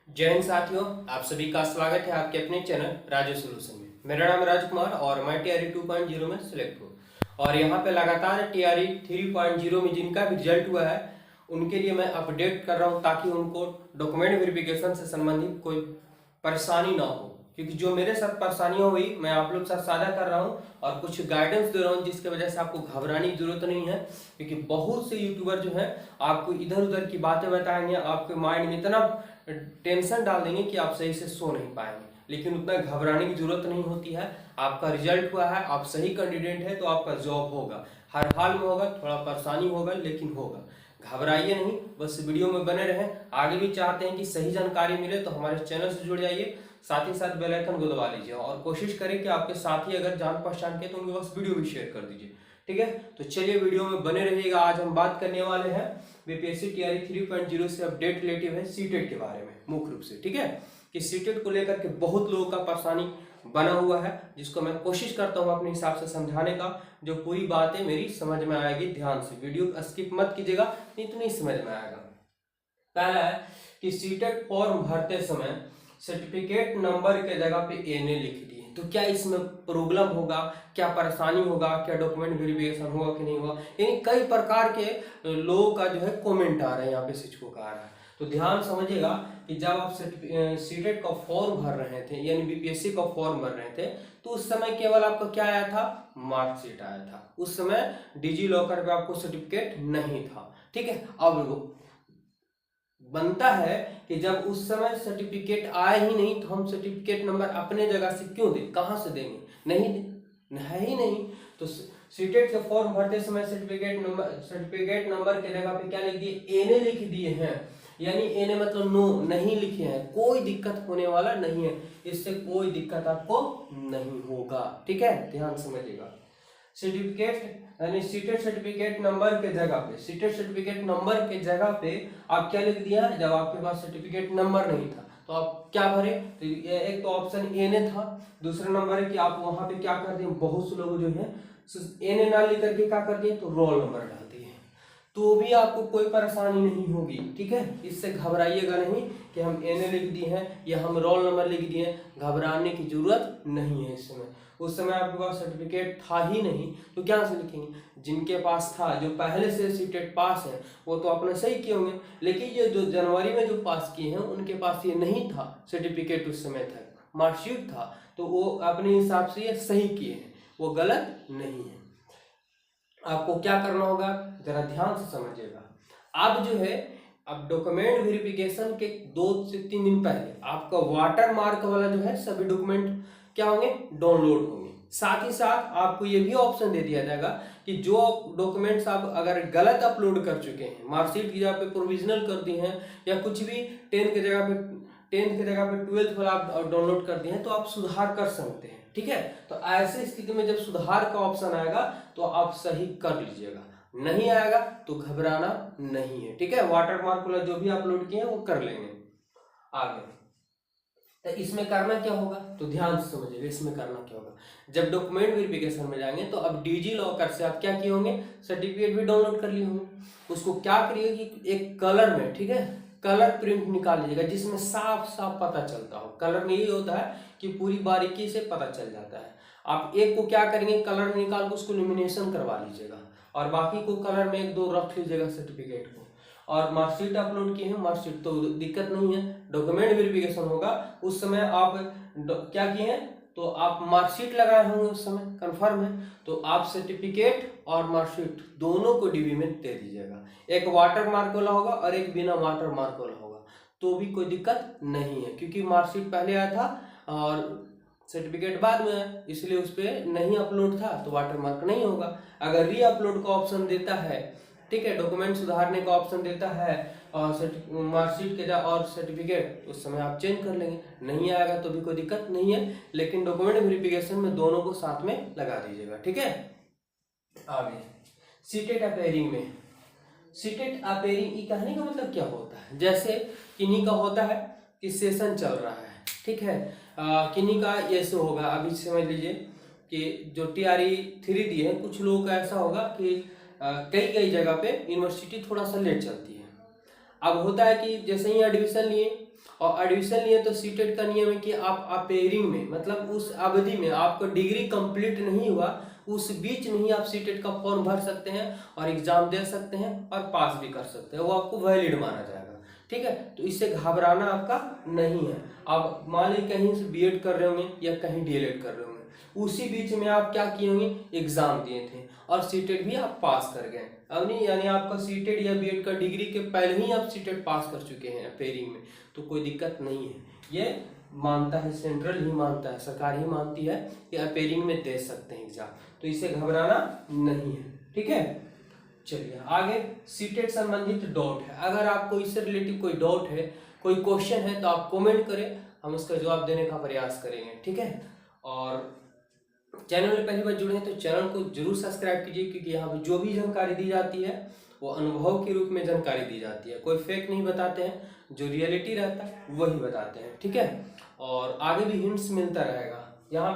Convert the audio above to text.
जय हिंद साथियों, आप सभी का स्वागत है आपके अपने चैनल राजू सोल्यूशन में। मेरा नाम राजकुमार और मैं टीआरई 2.0 में सिलेक्ट हूँ और यहाँ पे लगातार टीआरई 3.0 में जिनका भी रिजल्ट हुआ है उनके लिए मैं अपडेट कर रहा हूँ ताकि उनको डॉक्यूमेंट वेरिफिकेशन से संबंधित कोई परेशानी ना हो। क्योंकि जो मेरे साथ परेशानियां हुई मैं आप लोग के साथ साझा कर रहा हूँ और कुछ गाइडेंस दे रहा हूँ जिसकी वजह से आपको घबराने की जरूरत नहीं है। क्योंकि बहुत से यूट्यूबर जो है आपको इधर उधर की बातें बताएंगे, आपके माइंड में इतना टेंशन डाल देंगे कि आप सही से सो नहीं पाएंगे। लेकिन उतना घबराने की जरूरत नहीं होती है। आपका रिजल्ट हुआ है, आप सही कैंडिडेट है तो आपका जॉब होगा, हर हाल में होगा, थोड़ा परेशानी होगा लेकिन होगा। घबराइए नहीं, बस वीडियो में बने रहें। आगे भी चाहते हैं कि सही जानकारी मिले तो हमारे चैनल से जुड़ जाइए, साथ ही साथ बेल आइकन को दबा लीजिए और कोशिश करें कि आपके साथी अगर जान पहचान के तो उनके पास वीडियो भी शेयर कर दीजिए। ठीक है, तो चलिए वीडियो में बने रहिएगा। आज हम बात करने वाले हैं बीपीएससी टीआरई 3.0 से अपडेट रिलेटिव है सीटेट के बारे में मुख्य रूप से। ठीक है, कि सीटेट को लेकर के बहुत लोगों का परेशानी बना हुआ है जिसको मैं कोशिश करता हूं अपने हिसाब से समझाने का। जो पूरी बातें मेरी समझ में आएगी, ध्यान से वीडियो स्किप मत कीजिएगा, नहीं तो नहीं समझ में आएगा। पहला है कि सीटेट फॉर्म भरते समय सर्टिफिकेट नंबर के जगह पे एनए लिख दिए, तो क्या इसमें प्रॉब्लम होगा, क्या परेशानी होगा, क्या डॉक्यूमेंट वेरिफिकेशन होगा कि नहीं होगा। यानी कई प्रकार के लोगों का जो है कमेंट आ रहा है, यहाँ पे शिक्षकों का आ रहा है। तो ध्यान समझिएगा कि जब आप सीटेट का फॉर्म भर रहे थे यानी बीपीएससी का फॉर्म भर रहे थे तो उस समय केवल आपका क्या आया था, मार्कशीट आया था। उस समय डिजी लॉकर पे आपको सर्टिफिकेट नहीं था। ठीक है, अब बनता है कि जब उस समय सर्टिफिकेट आए ही नहीं तो हम सर्टिफिकेट नंबर अपने जगह से क्यों दें, कहां से देंगे, नहीं है ही नहीं। तो सीटेट के फॉर्म भरते समय सर्टिफिकेट नंबर के जगह पे क्या लिख दिए, एनए लिख दिए हैं। यानी एनए मतलब नो, नहीं लिखे हैं, कोई दिक्कत होने वाला नहीं है, इससे कोई दिक्कत आपको नहीं होगा। ठीक है, ध्यान समझिएगा। सर्टिफिकेट यानी सीटेट सर्टिफिकेट नंबर के जगह पे, सीटेट सर्टिफिकेट नंबर के जगह पे आप क्या लिख दिया, जब आपके पास सर्टिफिकेट नंबर नहीं था तो आप क्या भरे, तो एक तो ऑप्शन एनए था, दूसरा नंबर है कि आप वहां पे क्या कर दिए, बहुत से लोग जो है एनए ना लिख करके क्या कर दिए, तो रोल नंबर डाल दिए, तो भी आपको कोई परेशानी नहीं होगी। ठीक है, इससे घबराइएगा नहीं कि हम एनए लिख दिए हैं या हम रोल नंबर लिख दिए हैं, घबराने की जरूरत नहीं है इस समय। उस समय आपके पास सर्टिफिकेट था ही नहीं तो क्या से लिखेंगे, जिनके पास था, जो पहले से सीटेट पास है वो तो अपने सही किए होंगे, लेकिन ये जो जनवरी में जो पास किए हैं उनके पास ये नहीं था सर्टिफिकेट, उस समय था मार्कशीट था, तो वो अपने हिसाब से ये सही किए हैं, वो गलत नहीं है। आपको क्या करना होगा, जरा ध्यान से समझिएगा। अब जो है, अब डॉक्यूमेंट वेरिफिकेशन के 2 से 3 दिन पहले आपका वाटर मार्क वाला जो है सभी डॉक्यूमेंट क्या होंगे, डाउनलोड होंगे। साथ ही साथ आपको ये भी ऑप्शन दे दिया जाएगा कि जो डॉक्यूमेंट्स आप अगर गलत अपलोड कर चुके हैं, मार्कशीट की जगह पे प्रोविजनल कर दिए हैं या कुछ भी 10 की जगह पे 12th वाला आप डाउनलोड कर दिए हैं तो आप सुधार कर सकते हैं। ठीक है, तो ऐसी स्थिति में जब सुधार का ऑप्शन आएगा तो आप सही कर लीजिएगा, नहीं आएगा तो घबराना नहीं है। ठीक है, वाटर मार्क वाला जो भी अपलोड किए हैं वो कर लेंगे आगे। तो इसमें करना क्या होगा, तो ध्यान से समझिएगा इसमें करना क्या होगा। जब डॉक्यूमेंट वेरिफिकेशन में जाएंगे तो अब डिजी लॉकर से आप क्या किए होंगे, सर्टिफिकेट भी डाउनलोड कर लिए होंगे, उसको क्या करिए कि एक कलर में, ठीक है, कलर प्रिंट निकाल लीजिएगा जिसमें साफ साफ पता चलता हो। कलर में यही होता है कि पूरी बारीकी से पता चल जाता है। आप एक को क्या करेंगे, कलर निकाल कर उसको लेमिनेशन करवा लीजिएगा और बाकी को कलर में 1-2 रख लीजिएगा सर्टिफिकेट को। और मार्कशीट अपलोड किए हैं, मार्कशीट तो दिक्कत नहीं है, डॉक्यूमेंट वेरिफिकेशन होगा उस समय आप क्या किए हैं, तो आप मार्कशीट लगाए होंगे उस समय, कंफर्म है, तो आप सर्टिफिकेट और मार्कशीट दोनों को डीबी में दे दीजिएगा। एक वाटर मार्क वाला होगा और एक बिना वाटर मार्क वाला होगा, तो भी कोई दिक्कत नहीं है क्योंकि मार्कशीट पहले आया था और सर्टिफिकेट बाद में है, इसलिए उस पर नहीं अपलोड था तो वाटर मार्क नहीं होगा। अगर री अपलोड का ऑप्शन देता है, ठीक है, डॉक्यूमेंट सुधारने का ऑप्शन देता है और मार्कशीट के और सर्टिफिकेट, उस समय आप चेंज कर लेंगे, नहीं आएगा तो भी कोई दिक्कत नहीं है, लेकिन डॉक्यूमेंट वेरिफिकेशन में दोनों को साथ में लगा दीजिएगा। ठीक है, आगे सीटेट अपेयरिंग में, सीटेट अपेयरिंग की कहानी का मतलब क्या होता है, जैसे किन्हीं का होता है कि सेशन चल रहा है, ठीक है, किन्हीं का ऐसे होगा, अभी समझ लीजिए कि जो टीआरई 3 दिए हैं, कुछ लोगों का ऐसा होगा कि कई जगह पे यूनिवर्सिटी थोड़ा सा लेट चलती है। अब होता है कि जैसे ही एडमिशन लिए और एडमिशन लिए तो सीटेट का नियम है कि आप अपेयरिंग में, मतलब उस अवधि में आपको डिग्री कंप्लीट नहीं हुआ उस बीच में ही आप सीटेट का फॉर्म भर सकते हैं और एग्जाम दे सकते हैं और पास भी कर सकते हैं, वो आपको वैलिड माना जाएगा। ठीक है, तो इससे घबराना आपका नहीं है। आप मान लीजिए कहीं से बीएड कर रहे होंगे या कहीं डीएलएड कर रहे होंगे, उसी बीच में आप क्या किए होंगे, एग्जाम दिए थे और सीटेट भी आप पास कर गए। अब नहीं, यानी आपका सीटेट या बीएड का डिग्री के पहले ही आप सीटेट पास कर चुके हैं अपेयरिंग में, तो कोई दिक्कत नहीं है। ये मानता है, सेंट्रल ही मानता है, सरकार ही मानती है कि अपेयरिंग में दे सकते हैं एग्जाम, तो इसे घबराना नहीं है। ठीक है, चलिए आगे सीटेट संबंधित डाउट है। अगर आपको इससे रिलेटिव कोई डाउट है, कोई क्वेश्चन है, तो आप कमेंट करें, हम उसका जवाब देने का प्रयास करेंगे। ठीक है, और चैनल में पहली बार जुड़े हैं तो चैनल को जरूर सब्सक्राइब कीजिए, क्योंकि यहाँ पे जो भी जानकारी दी जाती है वो अनुभव के रूप में जानकारी दी जाती है, कोई फेक नहीं बताते हैं, जो रियलिटी रहता है वही बताते हैं। ठीक है, और आगे भी हिंट्स मिलता रहेगा यहाँ।